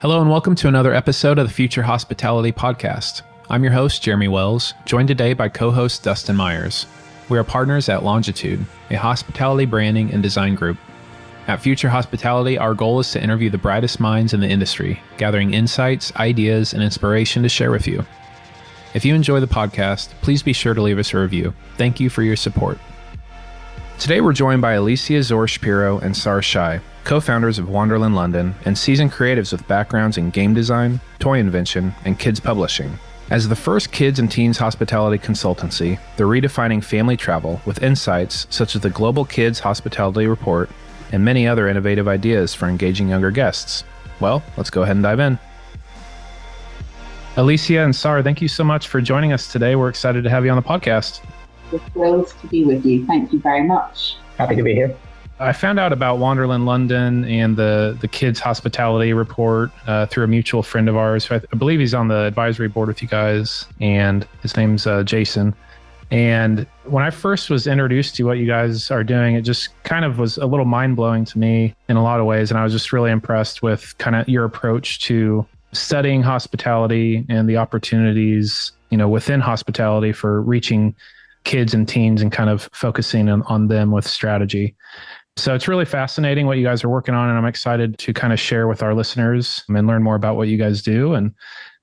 Hello and welcome to another episode of the Future Hospitality Podcast. I'm your host, Jeremy Wells, joined today by co-host Dustin Myers. We are partners at Longitude, a hospitality branding and design group. At Future Hospitality, our goal is to interview the brightest minds in the industry, gathering insights, ideas, and inspiration to share with you. If you enjoy the podcast, please be sure to leave us a review. Thank you for your support. Today we're joined by Alicia Zur-Szpiro and Saar Shai, co-founders of Wanderland London and seasoned creatives with backgrounds in game design, toy invention, and kids publishing. As the first kids and teens hospitality consultancy, they're redefining family travel with insights such as the Global Kids Hospitality Report and many other innovative ideas for engaging younger guests. Well, let's go ahead and dive in. Alicia and Saar, thank you so much for joining us today. We're excited to have you on the podcast. We're thrilled to be with you. Thank you very much. Happy to be here. I found out about Wanderland London and the Kids Hospitality Report through a mutual friend of ours. I believe he's on the advisory board with you guys, and his name's Jason. And when I first was introduced to what you guys are doing, it just kind of was a little mind-blowing to me in a lot of ways. And I was just really impressed with kind of your approach to studying hospitality and the opportunities, within hospitality for reaching kids and teens and kind of focusing on them with strategy. So it's really fascinating what you guys are working on, and I'm excited to kind of share with our listeners and learn more about what you guys do. And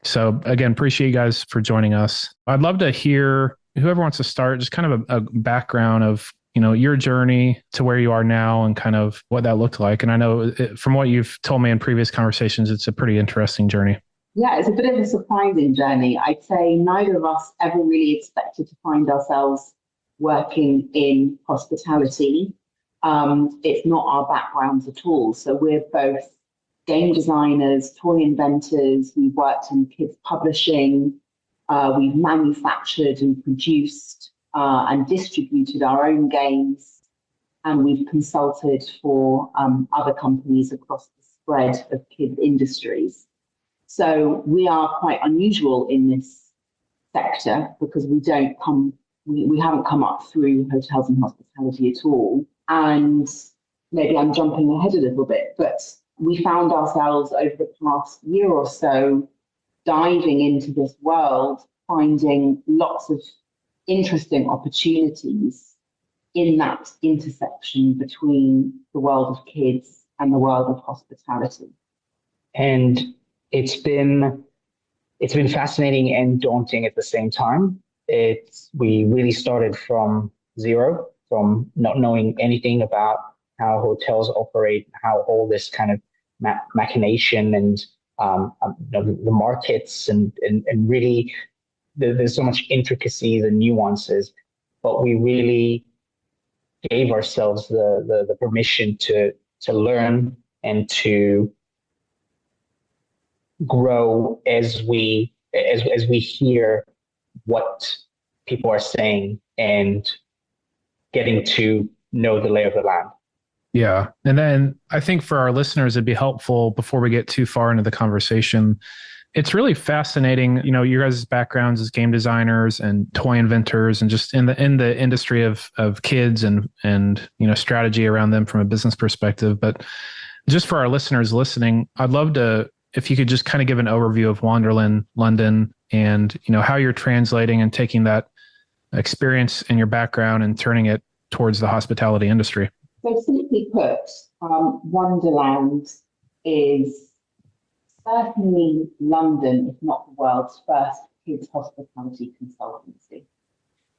so again, appreciate you guys for joining us. I'd love to hear whoever wants to start, just kind of a background of, your journey to where you are now and kind of what that looked like. And I know from what you've told me in previous conversations, it's a pretty interesting journey. Yeah, it's a bit of a surprising journey. I'd say neither of us ever really expected to find ourselves working in hospitality. It's not our backgrounds at all. So we're both game designers, toy inventors. We've worked in kids publishing. We've manufactured and produced and distributed our own games. And we've consulted for other companies across the spread of kids industries. So we are quite unusual in this sector because we haven't come up through hotels and hospitality at all. And maybe I'm jumping ahead a little bit, but we found ourselves over the past year or so diving into this world, finding lots of interesting opportunities in that intersection between the world of kids and the world of hospitality. And it's been fascinating and daunting at the same time. We really started from zero, from not knowing anything about how hotels operate, how all this kind of machination and the markets and really there's so much intricacies and nuances, but we really gave ourselves the permission to learn and to grow as we hear what people are saying and getting to know the lay of the land. Yeah. And then I think for our listeners, it'd be helpful before we get too far into the conversation. It's really fascinating, your guys' backgrounds as game designers and toy inventors and just in the industry of kids and strategy around them from a business perspective. But just for our listeners listening, I'd love to, if you could just kind of give an overview of Wanderland London and, how you're translating and taking that experience in your background and turning it towards the hospitality industry. So simply put, Wanderland is certainly London, if not the world's first kids hospitality consultancy.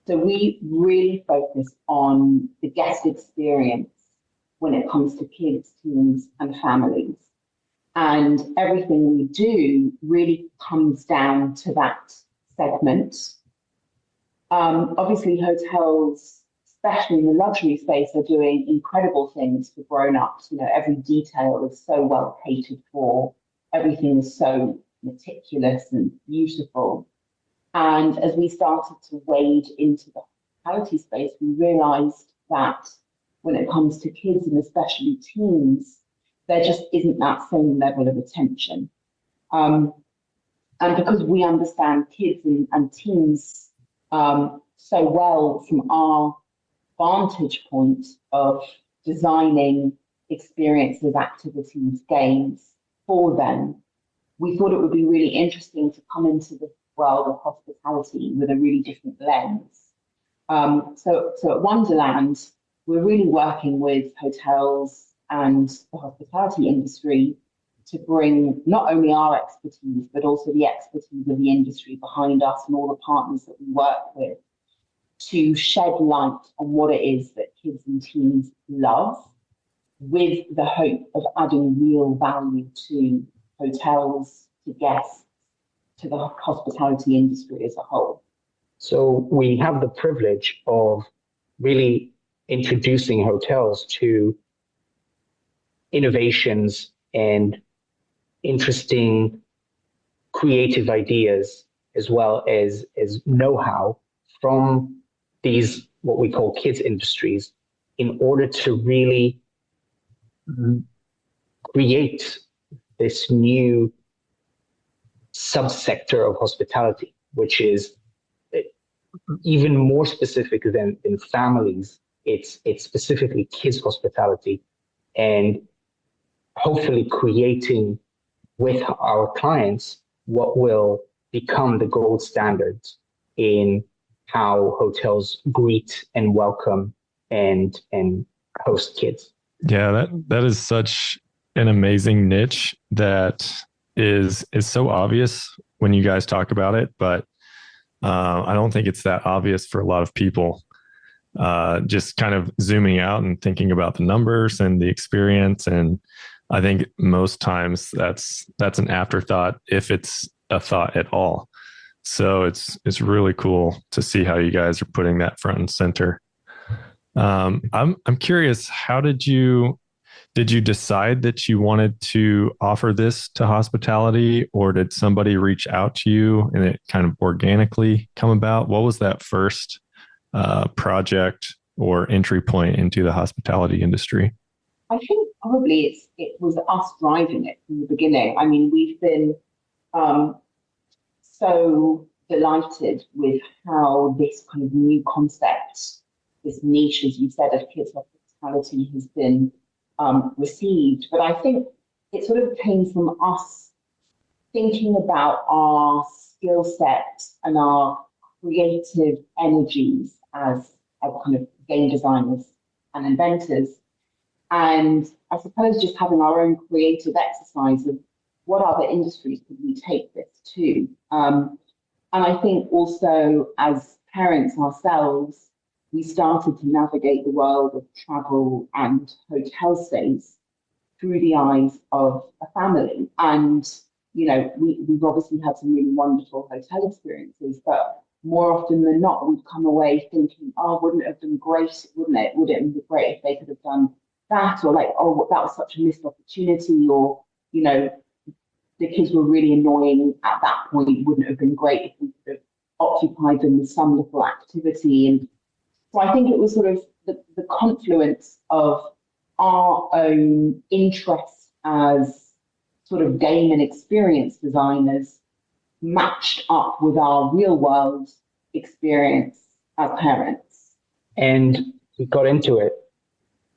So we really focus on the guest experience when it comes to kids, teens, and families. And everything we do really comes down to that segment. Obviously, hotels, especially in the luxury space, are doing incredible things for grown-ups. Every detail is so well catered for. Everything is so meticulous and beautiful. And as we started to wade into the hospitality space, we realized that when it comes to kids and especially teens, there just isn't that same level of attention. And because we understand kids and teens so well from our vantage point of designing experiences, activities, games for them, we thought it would be really interesting to come into the world of hospitality with a really different lens. So at Wanderland, we're really working with hotels and the hospitality industry to bring not only our expertise, but also the expertise of the industry behind us and all the partners that we work with to shed light on what it is that kids and teens love, with the hope of adding real value to hotels, to guests, to the hospitality industry as a whole. So we have the privilege of really introducing hotels to innovations and interesting creative ideas, as well as know-how from these, what we call kids industries, in order to really create this new subsector of hospitality, which is even more specific than families. It's specifically kids hospitality, and hopefully creating with our clients what will become the gold standards in how hotels greet and welcome and host kids. Yeah, that is such an amazing niche that is so obvious when you guys talk about it, but I don't think it's that obvious for a lot of people. Just kind of zooming out and thinking about the numbers and the experience, and I think most times that's an afterthought, if it's a thought at all. So it's really cool to see how you guys are putting that front and center. I'm curious, how did you decide that you wanted to offer this to hospitality, or did somebody reach out to you and it kind of organically come about? What was that first project or entry point into the hospitality industry? I think probably it was us driving it from the beginning. I mean, we've been so delighted with how this kind of new concept, this niche, as you said, of kids hospitality has been received. But I think it sort of came from us thinking about our skill set and our creative energies as kind of game designers and inventors. And I suppose just having our own creative exercise of what other industries could we take this to. And I think also as parents ourselves, we started to navigate the world of travel and hotel stays through the eyes of a family. And, you know, we've obviously had some really wonderful hotel experiences, but more often than not, we've come away thinking, oh, wouldn't it have been great, wouldn't it? Would it have been great if they could have done that? Or like, oh, that was such a missed opportunity, or, you know, the kids were really annoying at that point. Wouldn't it have been great if we could have occupied them with some little activity? And so I think it was sort of the confluence of our own interests as sort of game and experience designers matched up with our real world experience as parents. And we got into it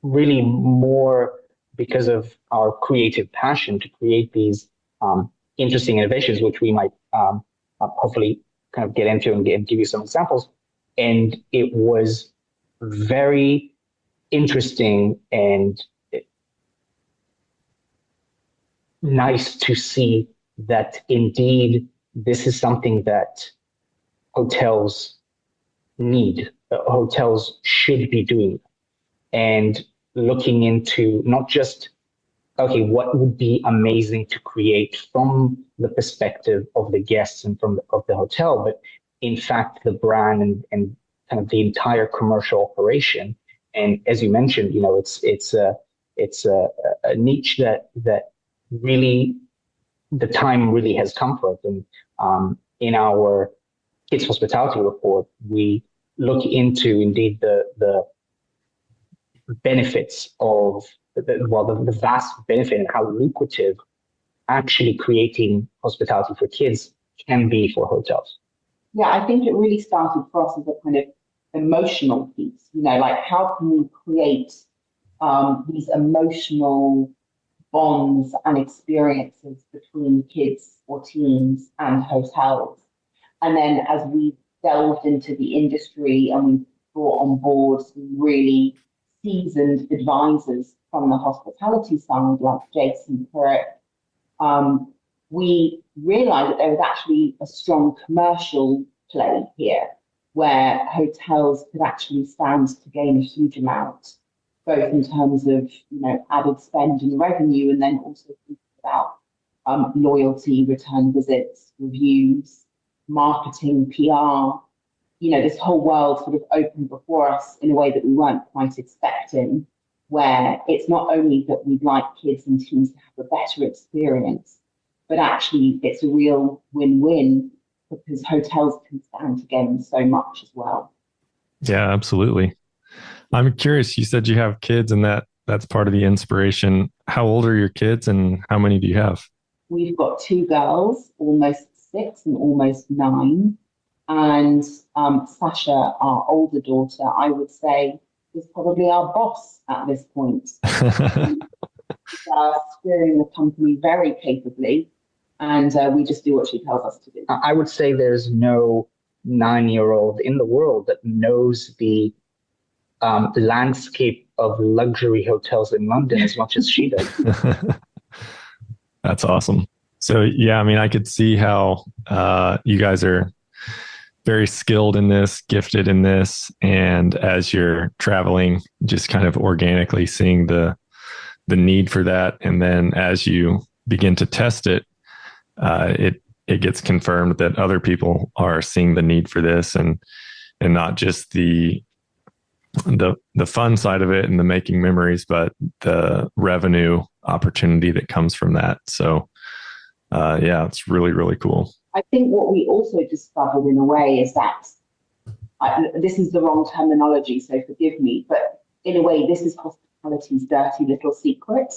really more because of our creative passion to create these interesting innovations, which we might hopefully kind of get into and give you some examples. And it was very interesting and nice to see that indeed this is something that hotels need, hotels should be doing, and looking into not just, okay, what would be amazing to create from the perspective of the guests and of the hotel, but in fact the brand and kind of the entire commercial operation. And as you mentioned, you know, it's a niche that really the time really has come for it. And in our Kids Hospitality report, we look into indeed the benefits of the vast benefit and how lucrative actually creating hospitality for kids can be for hotels. Yeah, I think it really started for us as a kind of emotional piece, you know, like how can we create these emotional bonds and experiences between kids or teens and hotels. And then as we delved into the industry and we brought on board some really seasoned advisors from the hospitality side, like Jason Pruitt, we realized that there was actually a strong commercial play here where hotels could actually stand to gain a huge amount, both in terms of added spend and revenue, and then also thinking about loyalty, return visits, reviews, marketing, PR. This whole world sort of opened before us in a way that we weren't quite expecting, where it's not only that we'd like kids and teens to have a better experience, but actually it's a real win-win because hotels can stand to gain so much as well. Yeah, absolutely. I'm curious, you said you have kids and that's part of the inspiration. How old are your kids and how many do you have? We've got 2 girls, almost 6 and almost 9. And Sasha, our older daughter, I would say is probably our boss at this point. Steering the company very capably, and we just do what she tells us to do. I would say there's no 9-year-old in the world that knows the landscape of luxury hotels in London as much as she does. That's awesome. So yeah, I mean, I could see how you guys are very skilled in this, gifted in this, and as you're traveling, just kind of organically seeing the need for that, and then as you begin to test it, it gets confirmed that other people are seeing the need for this, and not just the fun side of it and the making memories, but the revenue opportunity that comes from that. So yeah, it's really, really cool. I think what we also discovered in a way is that, this is the wrong terminology, so forgive me, but in a way, this is hospitality's dirty little secret,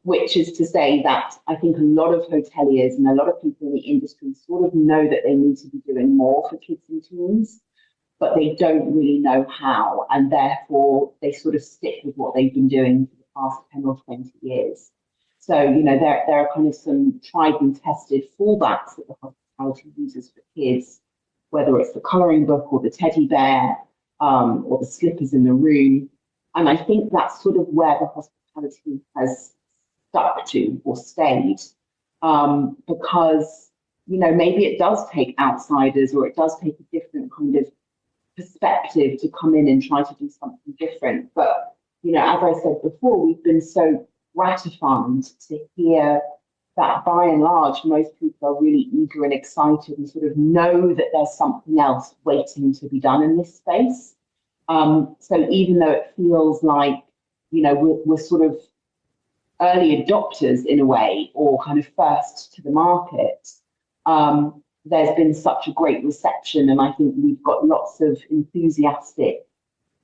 which is to say that I think a lot of hoteliers and a lot of people in the industry sort of know that they need to be doing more for kids and teens, but they don't really know how, and therefore they sort of stick with what they've been doing for the past 10 or 20 years. So, there are kind of some tried and tested fallbacks that the hospitality uses for kids, whether it's the colouring book or the teddy bear or the slippers in the room. And I think that's sort of where the hospitality has stuck to or stayed, because, maybe it does take outsiders or it does take a different kind of perspective to come in and try to do something different. But, as I said before, we've been so gratified to hear that by and large, most people are really eager and excited and sort of know that there's something else waiting to be done in this space. So even though it feels like, we're sort of early adopters in a way, or kind of first to the market, there's been such a great reception. And I think we've got lots of enthusiastic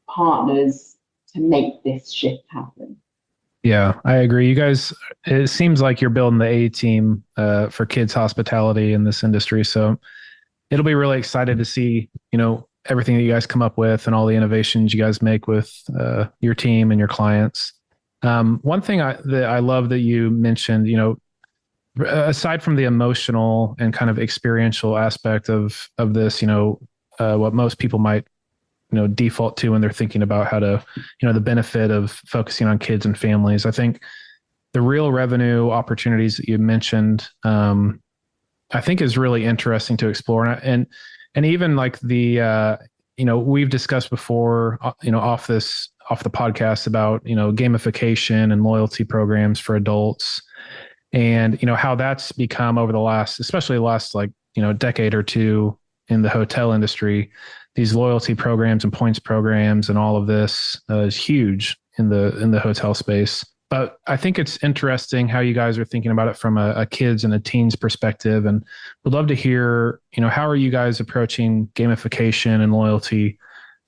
partners to make this shift happen. Yeah, I agree. You guys, it seems like you're building the A team for kids hospitality in this industry. So it'll be really excited to see, everything that you guys come up with and all the innovations you guys make with your team and your clients. One thing that I love that you mentioned, aside from the emotional and kind of experiential aspect of this, what most people might default to when they're thinking about how to, the benefit of focusing on kids and families. I think the real revenue opportunities that you mentioned, I think is really interesting to explore. And even like the, we've discussed before, off the podcast about, gamification and loyalty programs for adults, and, how that's become over the last, especially the last decade or two in the hotel industry. These loyalty programs and points programs and all of this is huge in the hotel space. But I think it's interesting how you guys are thinking about it from a kids and a teens perspective, and would love to hear, how are you guys approaching gamification and loyalty,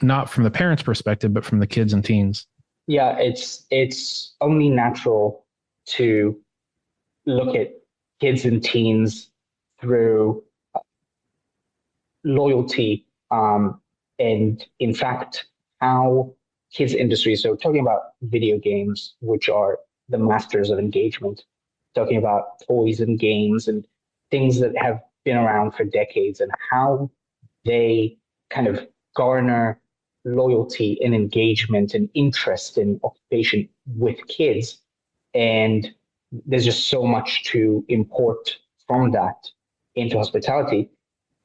not from the parents' perspective, but from the kids and teens? Yeah, it's only natural to look at kids and teens through loyalty. And in fact, how kids industry, so talking about video games, which are the masters of engagement, talking about toys and games and things that have been around for decades and how they kind of garner loyalty and engagement and interest in occupation with kids. And there's just so much to import from that into hospitality.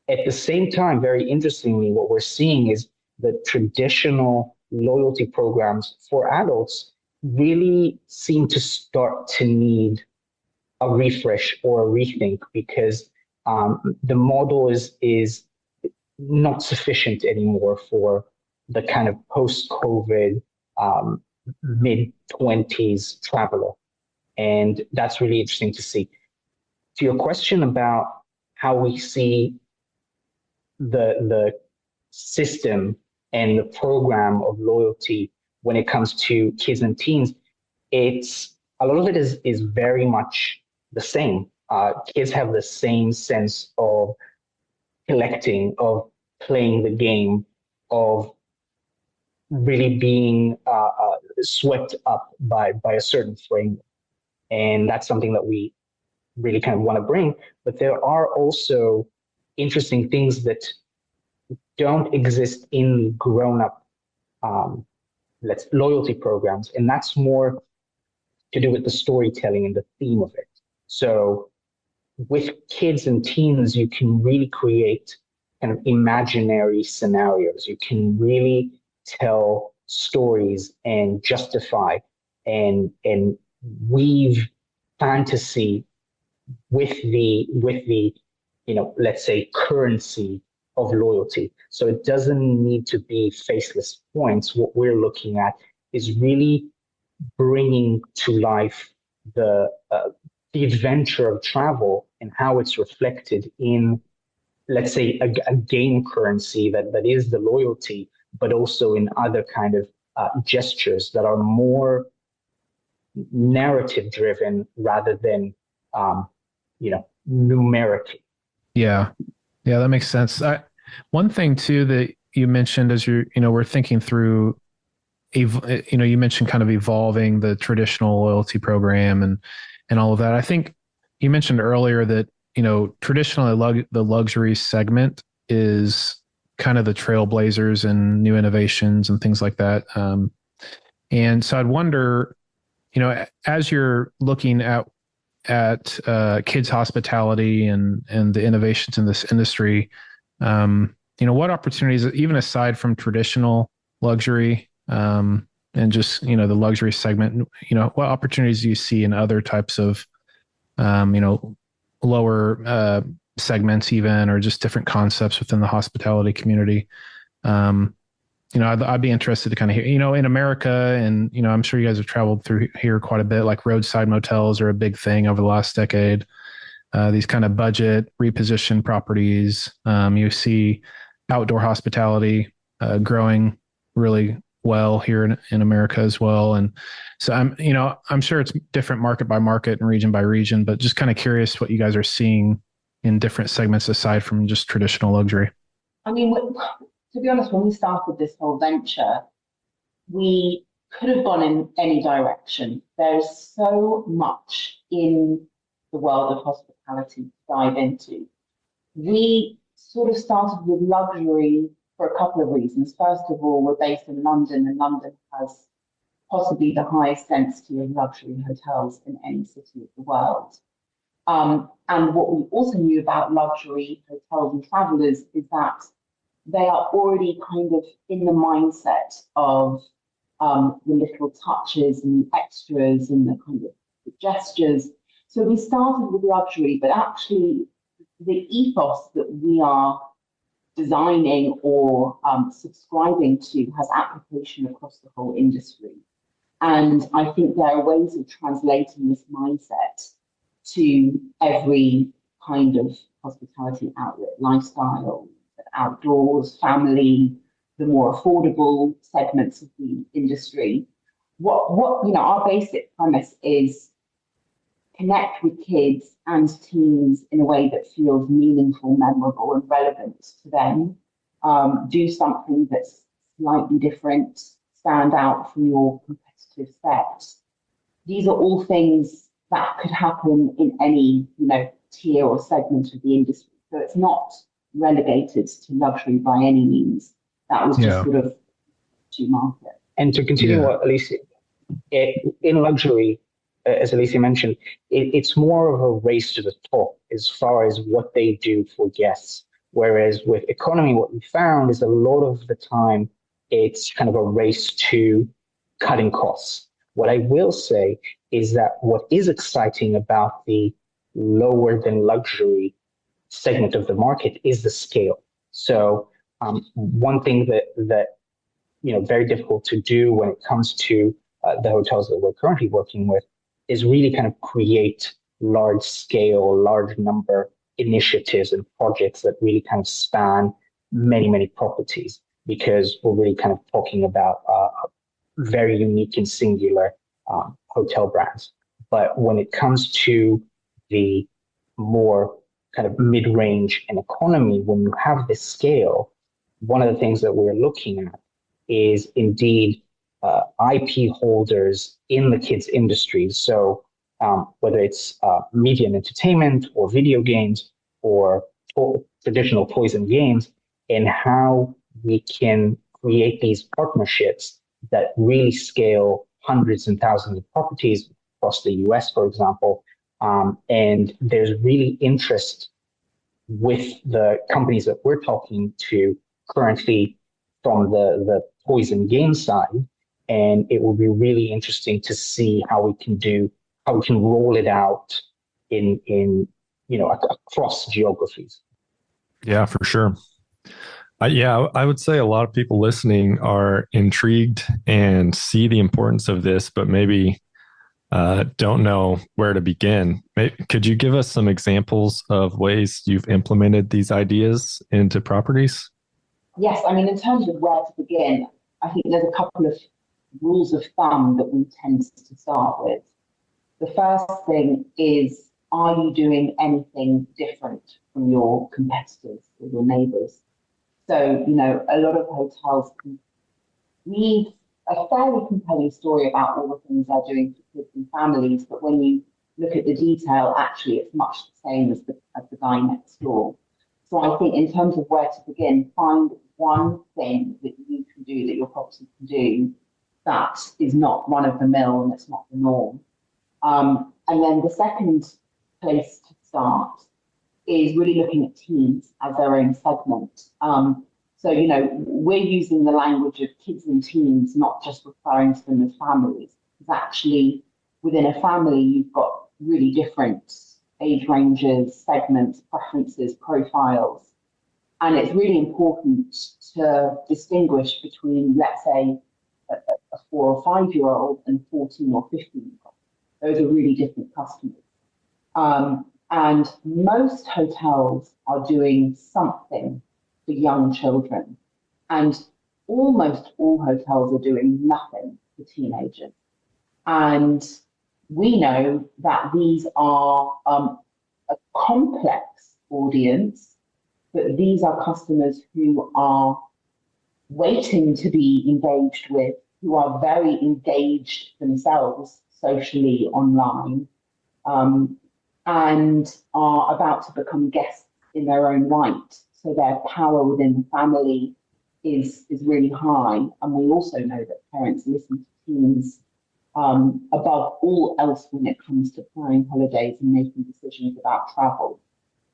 At the same time, very interestingly, what we're seeing is the traditional loyalty programs for adults really seem to start to need a refresh or a rethink, because the model is not sufficient anymore for the kind of post-COVID mid-20s traveler. And that's really interesting to see. To your question about how we see the system and the program of loyalty when it comes to kids and teens, it's a lot of it is very much the same. Kids have the same sense of collecting, of playing the game, of really being swept up by a certain framework. And that's something that we really kind of want to bring. But there are also interesting things that don't exist in grown-up loyalty programs. And that's more to do with the storytelling and the theme of it. So with kids and teens, you can really create kind of imaginary scenarios. You can really tell stories and justify and weave fantasy with the let's say currency of loyalty. So it doesn't need to be faceless points. What we're looking at is really bringing to life the adventure of travel and how it's reflected in, let's say, a game currency that is the loyalty, but also in other kind of gestures that are more narrative driven rather than numeric. Yeah, that makes sense. One thing too that you mentioned as we're thinking through, you mentioned kind of evolving the traditional loyalty program and all of that. I think you mentioned earlier that traditionally the luxury segment is kind of the trailblazers and new innovations and things like that. And so I'd wonder, as you're looking at kids hospitality and the innovations in this industry, what opportunities, even aside from traditional luxury and just the luxury segment, what opportunities do you see in other types of lower segments even, or just different concepts within the hospitality community? I'd be interested to kind of hear, in America, and, I'm sure you guys have traveled through here quite a bit, like roadside motels are a big thing over the last decade. These kind of budget repositioned properties. You see outdoor hospitality growing really well here in America as well. And so I'm sure it's different market by market and region by region, but just kind of curious what you guys are seeing in different segments aside from just traditional luxury. I mean, to be honest, when we started this whole venture, we could have gone in any direction. There's so much in the world of hospitality to dive into. We sort of started with luxury for a couple of reasons. First of all, we're based in London, and London has possibly the highest density of luxury hotels in any city of the world. And what we also knew about luxury hotels and travelers is that they are already kind of in the mindset of the little touches and the extras and the kind of the gestures. So we started with luxury, but actually the ethos that we are designing or subscribing to has application across the whole industry. And I think there are ways of translating this mindset to every kind of hospitality outlet, lifestyle, outdoors, family, the more affordable segments of the industry. What our basic premise is connect with kids and teens in a way that feels meaningful, memorable, and relevant to them. Do something that's slightly different, stand out from your competitive set. these are all things that could happen in any, tier or segment of the industry. So it's not relegated to luxury by any means. That was just sort of to market. And to continue what Alicia, in luxury, as Alicia mentioned, it's more of a race to the top as far as what they do for guests. Whereas with economy, what we found is a lot of the time, it's kind of a race to cutting costs. What I will say is that what is exciting about the lower than luxury segment of the market is the scale. So one thing that very difficult to do when it comes to the hotels that we're currently working with is really kind of create large scale, large number initiatives and projects that really kind of span many, many properties, because we're really kind of talking about very unique and singular hotel brands. But when it comes to the more kind of mid-range and economy, when you have this scale, one of the things that we're looking at is indeed IP holders in the kids industry. So whether it's media and entertainment or video games or traditional toys and games, and how we can create these partnerships that really scale hundreds and thousands of properties across the US, for example. And there's really interest with the companies that we're talking to currently from the toys and game side. And it will be really interesting to see how we can roll it out in across geographies. Yeah, for sure. I would say a lot of people listening are intrigued and see the importance of this, but maybe don't know where to begin. Could you give us some examples of ways you've implemented these ideas into properties? Yes, I mean, in terms of where to begin, I think there's a couple of rules of thumb that we tend to start with. The first thing is, are you doing anything different from your competitors or your neighbors? So, a lot of hotels read a fairly compelling story about all the things they're doing for kids and families, but when you look at the detail, actually it's much the same as the guy next door. So I think in terms of where to begin, find one thing that you can do, that your property can do, that is not run of the mill and it's not the norm. And then the second place to start is really looking at teens as their own segment. So, we're using the language of kids and teens, not just referring to them as families, because actually within a family, you've got really different age ranges, segments, preferences, profiles. And it's really important to distinguish between, let's say, a 4 or 5 year old and 14 or 15 year old. Those are really different customers. And most hotels are doing something for young children. And almost all hotels are doing nothing for teenagers. And we know that these are a complex audience, but these are customers who are waiting to be engaged with, who are very engaged themselves socially online, and are about to become guests in their own right. So their power within the family is really high. And we also know that parents listen to teens above all else when it comes to planning holidays and making decisions about travel.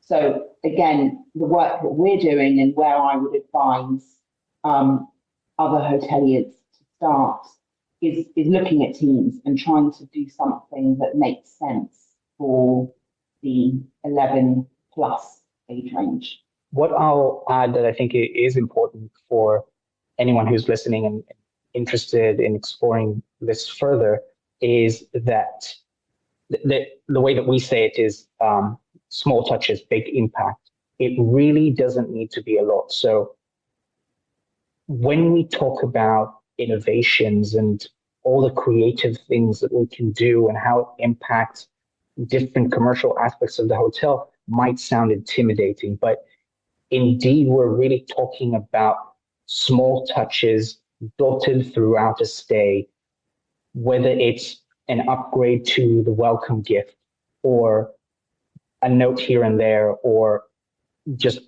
So again, the work that we're doing and where I would advise other hoteliers to start is looking at teens and trying to do something that makes sense for the 11 plus age range. What I'll add that I think is important for anyone who's listening and interested in exploring this further is that the way that we say it is small touches, big impact. It really doesn't need to be a lot. So when we talk about innovations and all the creative things that we can do and how it impacts different commercial aspects of the hotel might sound intimidating, but indeed, we're really talking about small touches dotted throughout a stay, whether it's an upgrade to the welcome gift, or a note here and there, or just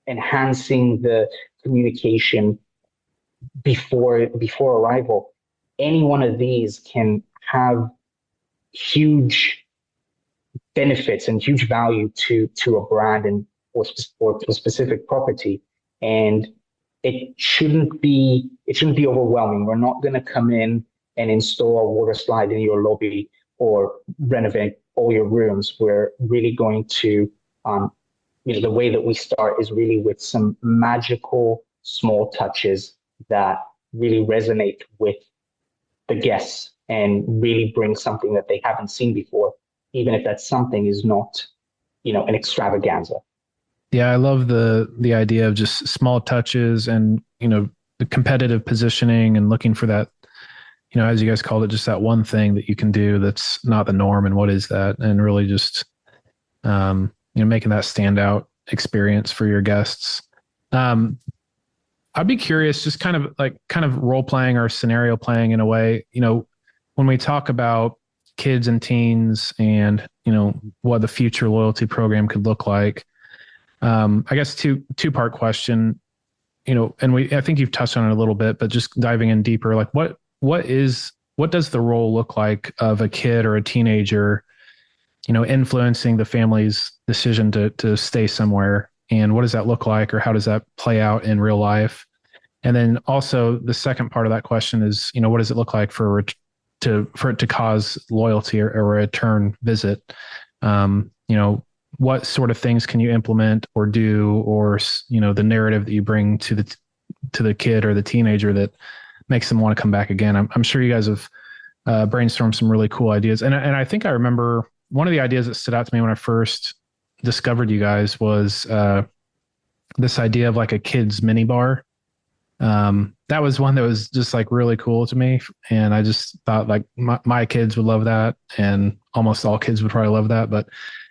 enhancing the communication before arrival. Any one of these can have huge benefits and huge value to a brand and or to a specific property. And it shouldn't be overwhelming. We're not going to come in and install a water slide in your lobby or renovate all your rooms. We're really going to, the way that we start is really with some magical small touches that really resonate with the guests and really bring something that they haven't seen before, even if that something is not, an extravaganza. Yeah, I love the idea of just small touches and, the competitive positioning and looking for that, as you guys called it, just that one thing that you can do that's not the norm, and what is that, and really just, making that standout experience for your guests. I'd be curious, just kind of role playing or scenario playing in a way, when we talk about kids and teens and, what the future loyalty program could look like. I guess two-part question, and I think you've touched on it a little bit, but just diving in deeper, like what does the role look like of a kid or a teenager, influencing the family's decision to stay somewhere? And what does that look like, or how does that play out in real life? And then also the second part of that question is, what does it look like for it to cause loyalty or a return visit? What sort of things can you implement or do, or, the narrative that you bring to the kid or the teenager that makes them want to come back again? I'm sure you guys have brainstormed some really cool ideas. And I think I remember one of the ideas that stood out to me when I first discovered you guys was this idea of like a kids mini bar. That was one that was just like really cool to me. And I just thought like my kids would love that, and almost all kids would probably love that. But,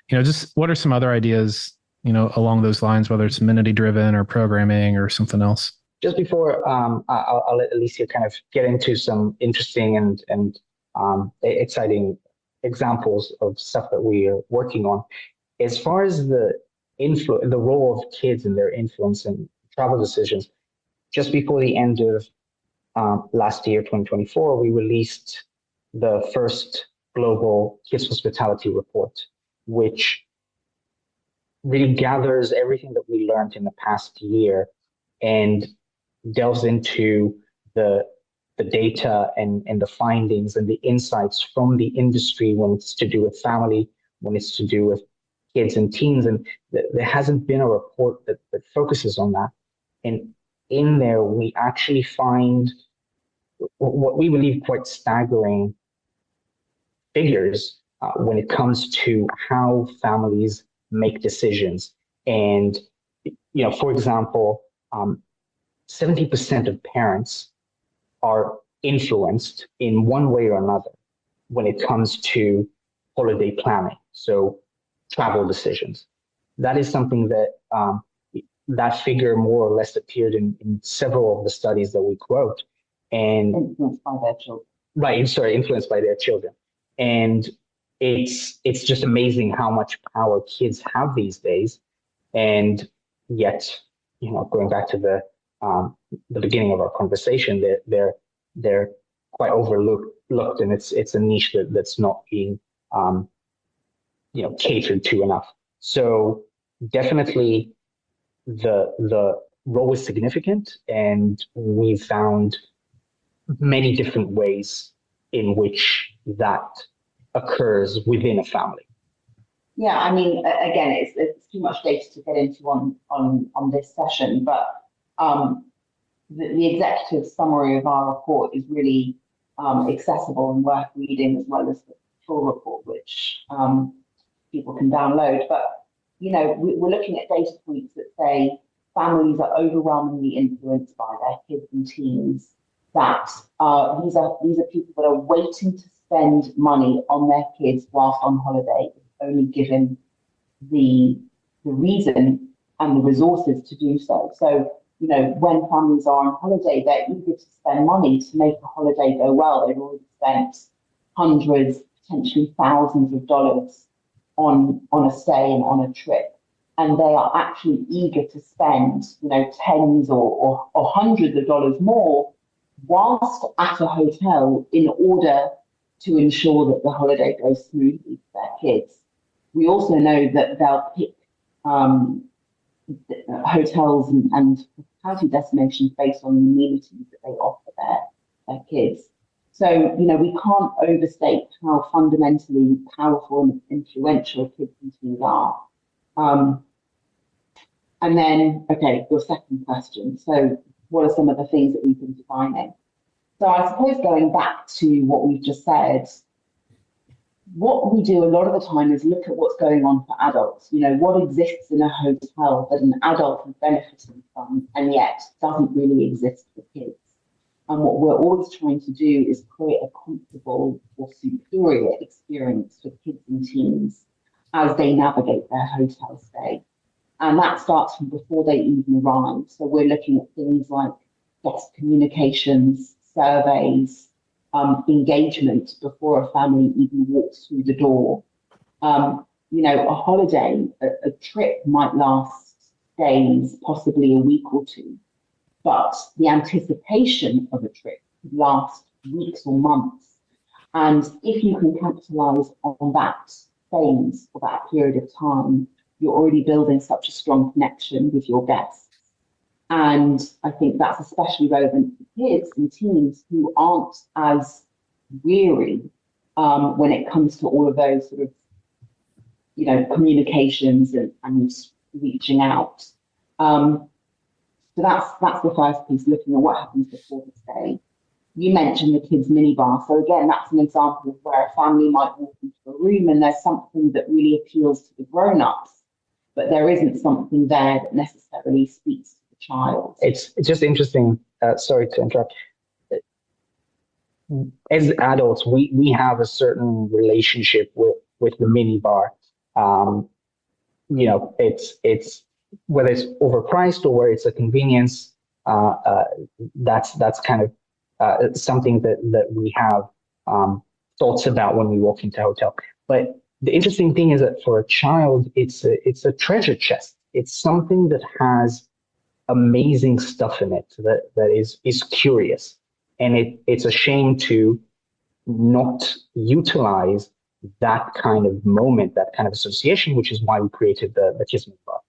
just what are some other ideas, along those lines, whether it's amenity driven or programming or something else? Just before I'll let Alicia kind of get into some interesting and exciting examples of stuff that we are working on. As far as the role of kids and their influence in travel decisions, just before the end of last year, 2024, we released the first global Kids Hospitality report, which really gathers everything that we learned in the past year and delves into the data and the findings and the insights from the industry when it's to do with family, when it's to do with kids and teens. And there hasn't been a report that focuses on that. And in there, we actually find what we believe quite staggering figures when it comes to how families make decisions. And, for example, 70% of parents are influenced in one way or another when it comes to holiday planning, so travel decisions. That is something that that figure more or less appeared in several of the studies that we quote. And influenced by their children. Right, influenced by their children. And it's just amazing how much power kids have these days. And yet, going back to the beginning of our conversation, they're quite overlooked, and it's a niche that's not being catered to enough. So definitely the role is significant, and we found many different ways in which that occurs within a family. Yeah, I mean, again, it's too much data to get into on this session, but the executive summary of our report is really accessible and worth reading, as well as the full report, which people can download. But we're looking at data points that say families are overwhelmingly influenced by their kids and teens. That these are people that are waiting to spend money on their kids whilst on holiday, only given the reason and the resources to do so. So, when families are on holiday, they're eager to spend money to make the holiday go well. They've already spent hundreds, potentially thousands of dollars on a stay and on a trip. And they are actually eager to spend, tens or hundreds of dollars more whilst at a hotel in order to ensure that the holiday goes smoothly for their kids. We also know that they'll pick hotels and hospitality destinations based on the amenities that they offer their kids. So, we can't overstate how fundamentally powerful and influential kids and teens are. And then, your second question. So what are some of the things that we've been defining? So I suppose going back to what we've just said, what we do a lot of the time is look at what's going on for adults. What exists in a hotel that an adult is benefiting from and yet doesn't really exist for kids. And what we're always trying to do is create a comfortable or superior experience for kids and teens as they navigate their hotel stay. And that starts from before they even arrive. So we're looking at things like guest communications, surveys, engagement before a family even walks through the door. A holiday, a trip might last days, possibly a week or two, but the anticipation of a trip could last weeks or months. And if you can capitalize on that phase or that period of time, you're already building such a strong connection with your guests. And I think that's especially relevant for kids and teens who aren't as weary when it comes to all of those sort of, communications and reaching out. So that's the first piece, looking at what happens before the stay. You mentioned the kids' minibar. So again, that's an example of where a family might walk into a room and there's something that really appeals to the grown-ups, but there isn't something there that necessarily speaks to the child. It's just interesting. Sorry to interrupt. As adults, we have a certain relationship with the minibar. It's whether it's overpriced or where it's a convenience. That's kind of something that we have thoughts about when we walk into a hotel. But the interesting thing is that for a child, it's a treasure chest. It's something that has amazing stuff in it that is curious. And it's a shame to not utilize that kind of moment, that kind of association, which is why we created the Kids Minibar.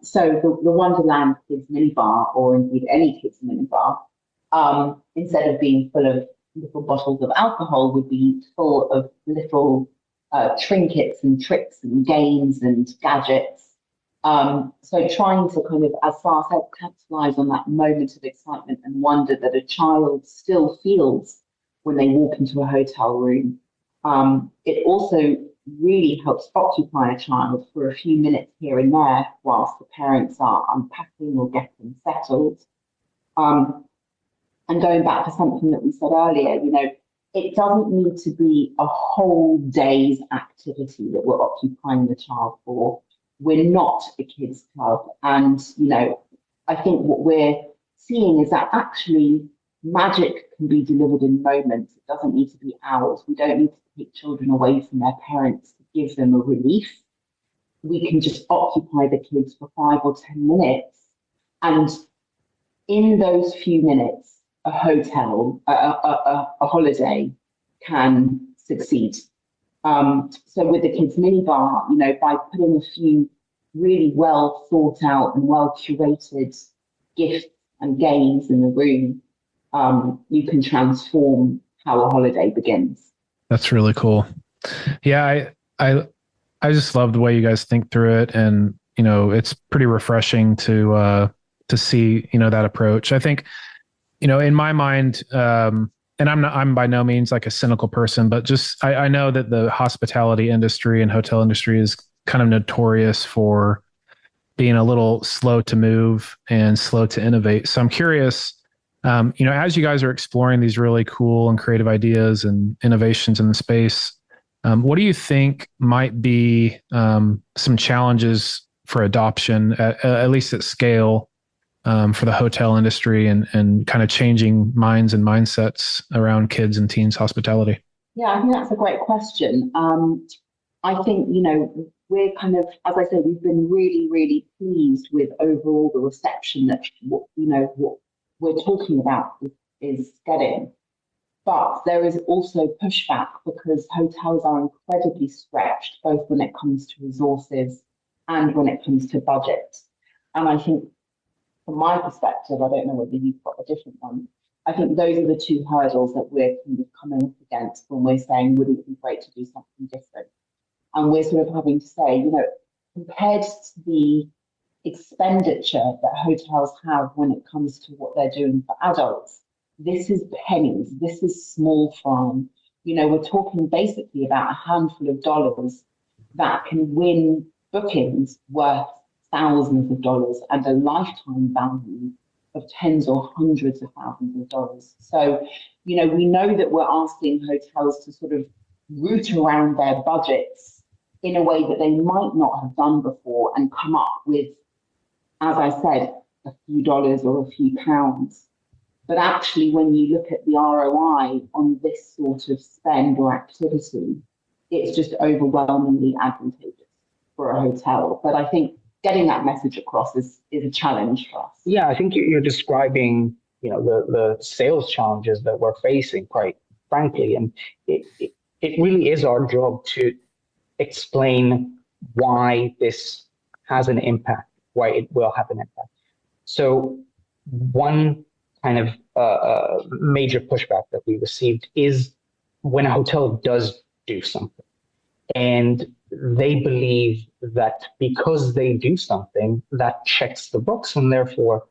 So the Wanderland Kids Minibar, or indeed any Kids Minibar, instead of being full of little bottles of alcohol, would be full of little trinkets and tricks and games and gadgets. So trying to kind of, as Saar said, capitalize on that moment of excitement and wonder that a child still feels when they walk into a hotel room. It also really helps occupy a child for a few minutes here and there whilst the parents are unpacking or getting settled. And going back to something that we said earlier, it doesn't need to be a whole day's activity that we're occupying the child for. We're not a kids club. And, I think what we're seeing is that actually magic can be delivered in moments. It doesn't need to be hours. We don't need to take children away from their parents to give them a relief. We can just occupy the kids for 5 or 10 minutes. And in those few minutes, a hotel, a holiday can succeed. So with the Kids Minibar, by putting a few really well thought out and well curated gifts and games in the room, you can transform how a holiday begins. That's really cool. Yeah, I just love the way you guys think through it, and it's pretty refreshing to see that approach. I think in my mind, and I'm by no means like a cynical person, but just I know that the hospitality industry and hotel industry is kind of notorious for being a little slow to move and slow to innovate. So I'm curious, as you guys are exploring these really cool and creative ideas and innovations in the space, what do you think might be some challenges for adoption, at least at scale, for the hotel industry and kind of changing minds and mindsets around kids and teens hospitality? Yeah, I think that's a great question. I think, we're kind of, as I said, we've been really, really pleased with overall the reception that, what we're talking about is getting. But there is also pushback because hotels are incredibly stretched, both when it comes to resources and when it comes to budget. And I think from my perspective, I don't know whether you've got a different one. I think those are the two hurdles that we're kind of coming up against when we're saying, wouldn't it be great to do something different? And we're sort of having to say, compared to the expenditure that hotels have when it comes to what they're doing for adults, this is pennies, this is small fry. We're talking basically about a handful of dollars that can win bookings worth thousands of dollars and a lifetime value of tens or hundreds of thousands of dollars. So, we know that we're asking hotels to sort of root around their budgets in a way that they might not have done before and come up with, as I said, a few dollars or a few pounds. But actually, when you look at the ROI on this sort of spend or activity, it's just overwhelmingly advantageous for a hotel. But I think getting that message across is a challenge for us. Yeah, I think you're describing, the sales challenges that we're facing, quite frankly, and it really is our job to explain why this has an impact, why it will have an impact. So one kind of major pushback that we received is when a hotel does do something, and they believe that because they do something that checks the box and therefore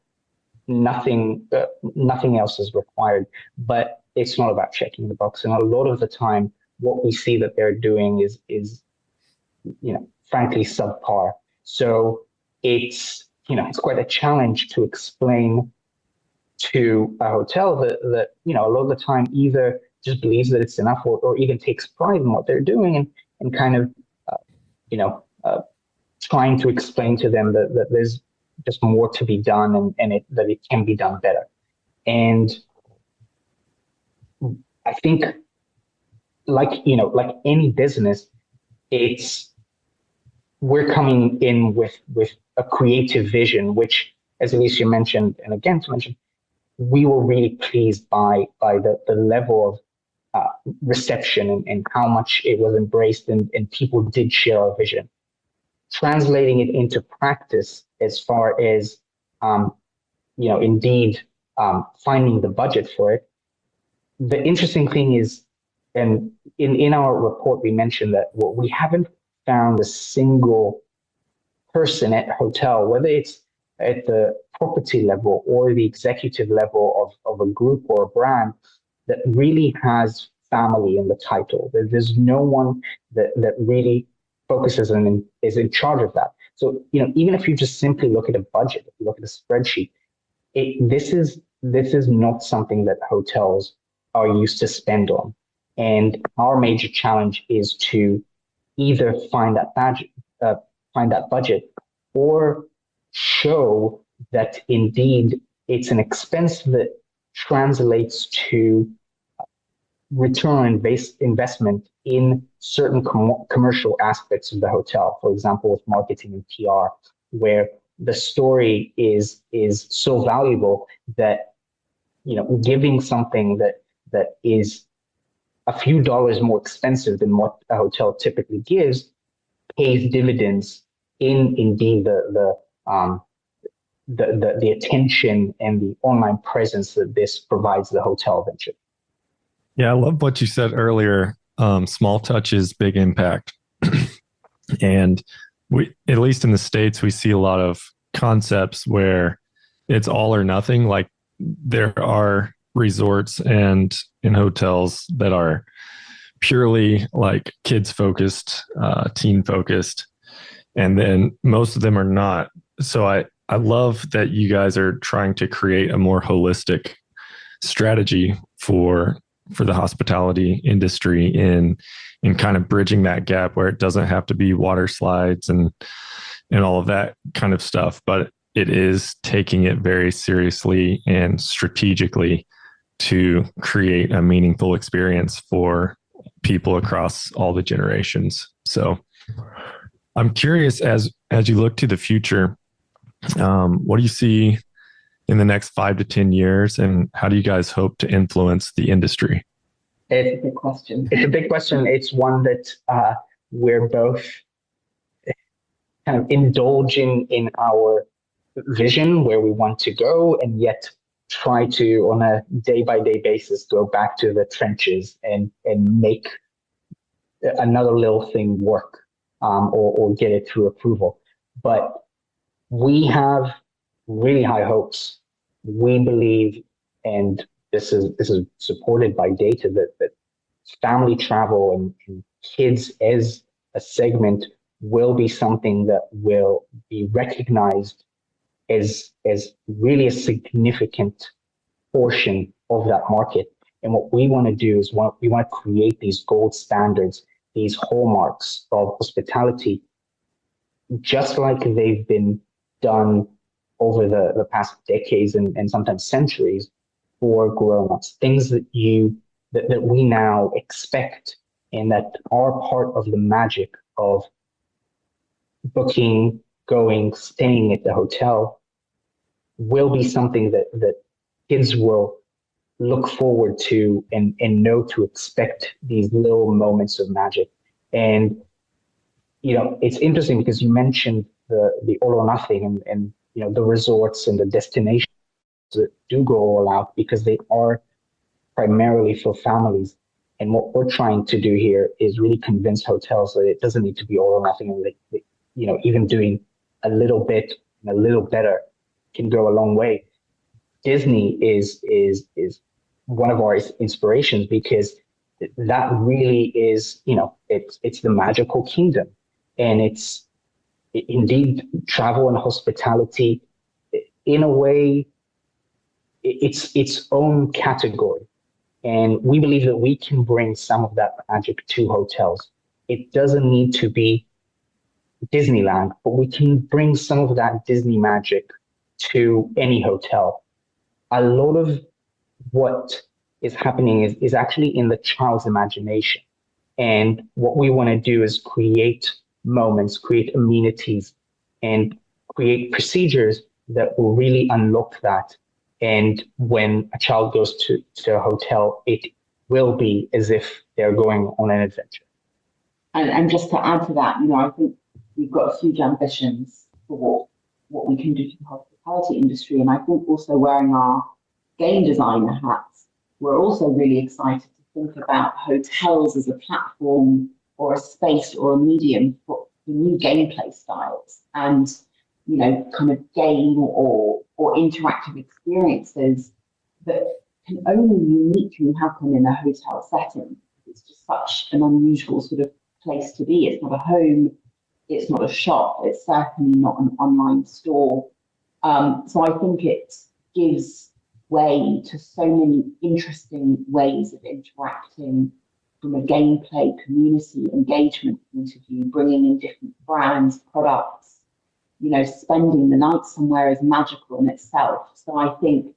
nothing else is required. But it's not about checking the box, and a lot of the time what we see that they're doing is frankly subpar. So it's quite a challenge to explain to a hotel that a lot of the time either just believes that it's enough or even takes pride in what they're doing and kind of trying to explain to them that there's just more to be done and that it can be done better. And I think like any business, we're coming in with a creative vision, which, as Alicia mentioned, and again to mention, we were really pleased by the level of reception and how much it was embraced and people did share our vision. Translating it into practice as far as, indeed finding the budget for it. The interesting thing is, and in our report, we mentioned that we haven't found a single person at a hotel, whether it's at the property level or the executive level of a group or a brand, that really has family in the title. There's no one that really focuses and is in charge of that. So, even if you just simply look at a budget, if you look at a spreadsheet, this is not something that hotels are used to spend on. And our major challenge is to either find that budget or show that indeed it's an expense that translates to return on investment in certain commercial aspects of the hotel. For example, with marketing and PR, where the story is so valuable that giving something that is a few dollars more expensive than what a hotel typically gives pays dividends in indeed the attention and the online presence that this provides the hotel venture. Yeah, I love what you said earlier. Small touches, big impact. And we, at least in the States, we see a lot of concepts where it's all or nothing. Like there are resorts and in hotels that are purely like kids focused, teen focused. And then most of them are not. So I love that you guys are trying to create a more holistic strategy for the hospitality industry in kind of bridging that gap where it doesn't have to be water slides and all of that kind of stuff, but it is taking it very seriously and strategically to create a meaningful experience for people across all the generations. So I'm curious, as you look to the future, what do you see in the next 5 to 10 years, and how do you guys hope to influence the industry? It's a big question. It's a big question. It's one that we're both kind of indulging in our vision where we want to go, and yet try to, on a day-by-day basis, go back to the trenches and make another little thing work, or get it through approval. But we have really high hopes. We believe, and this is supported by data, that family travel and kids as a segment will be something that will be recognized as really a significant portion of that market. And what we want to do is we want to create these gold standards, these hallmarks of hospitality, just like they've been done over the past decades and sometimes centuries for grown-ups. Things that we now expect and that are part of the magic of booking, going, staying at the hotel, will be something that kids will look forward to and know to expect these little moments of magic. And, it's interesting because you mentioned the all or nothing and the resorts and the destinations that do go all out, because they are primarily for families. And what we're trying to do here is really convince hotels that it doesn't need to be all or nothing, and that, even doing a little bit and a little better can go a long way. Disney is one of our inspirations, because that really is, it's the magical kingdom, and it's indeed travel and hospitality. In a way, it's its own category, and we believe that we can bring some of that magic to hotels. It doesn't need to be Disneyland, but we can bring some of that Disney magic to any hotel. A lot of what is happening is actually in the child's imagination. And what we want to do is create moments, create amenities, and create procedures that will really unlock that. And when a child goes to a hotel, it will be as if they're going on an adventure. And just to add to that, I think we've got huge ambitions for what we can do to the hospitality industry. And I think also, wearing our game designer hats, we're also really excited to think about hotels as a platform or a space or a medium for new gameplay styles and, kind of game or interactive experiences that can only uniquely happen in a hotel setting. It's just such an unusual sort of place to be. It's not a home, it's not a shop, it's certainly not an online store. So I think it gives way to so many interesting ways of interacting from a gameplay, community engagement point of view, bringing in different brands, products. Spending the night somewhere is magical in itself. So I think,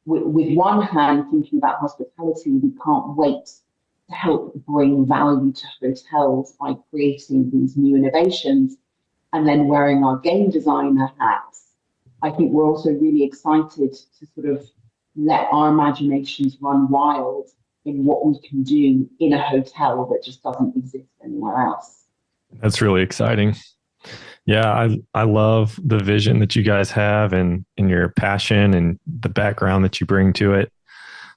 with one hand, thinking about hospitality, we can't wait to help bring value to hotels by creating these new innovations. And then, wearing our game designer hats, I think we're also really excited to sort of let our imaginations run wild in what we can do in a hotel that just doesn't exist anywhere else. That's really exciting. Yeah, I love the vision that you guys have and your passion and the background that you bring to it.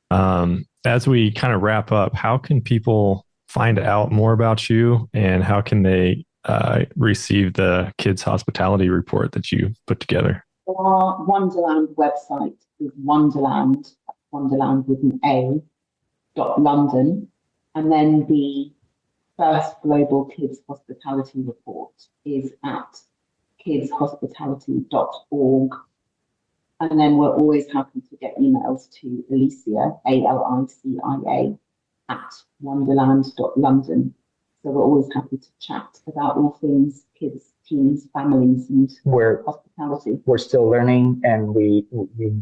As we kind of wrap up, how can people find out more about you, and how can they receive the Kids Hospitality Report that you put together? Our Wanderland website is Wanderland with an A, .London, and then the first global Kids Hospitality Report is at kidshospitality.org. And then we're always happy to get emails to Alicia, Alicia, at wonderland.london. So we're always happy to chat about all things kids teens, families, and We're hospitality. we're still learning, and we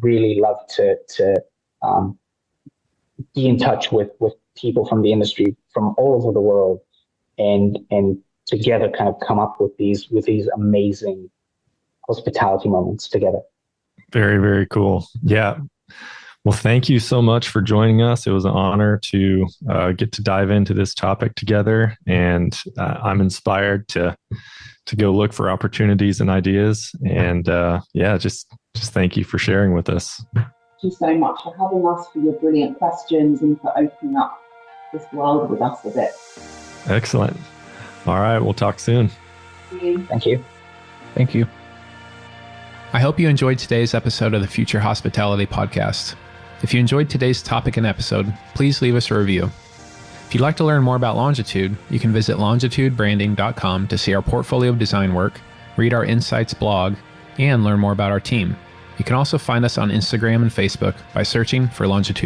really love to be in touch with people from the industry from all over the world, and together kind of come up with these amazing hospitality moments together. Very, very cool. Yeah. Well, thank you so much for joining us. It was an honor to get to dive into this topic together, and I'm inspired to go look for opportunities and ideas. And yeah, just thank you for sharing with us. Thank you so much for having us, for your brilliant questions, and for opening up this world with us a bit. Excellent. All right, we'll talk soon. Thank you. Thank you. Thank you. I hope you enjoyed today's episode of the Future Hospitality Podcast. If you enjoyed today's topic and episode, please leave us a review. If you'd like to learn more about Longitude, you can visit longitudebranding.com to see our portfolio of design work, read our Insights blog, and learn more about our team. You can also find us on Instagram and Facebook by searching for Longitude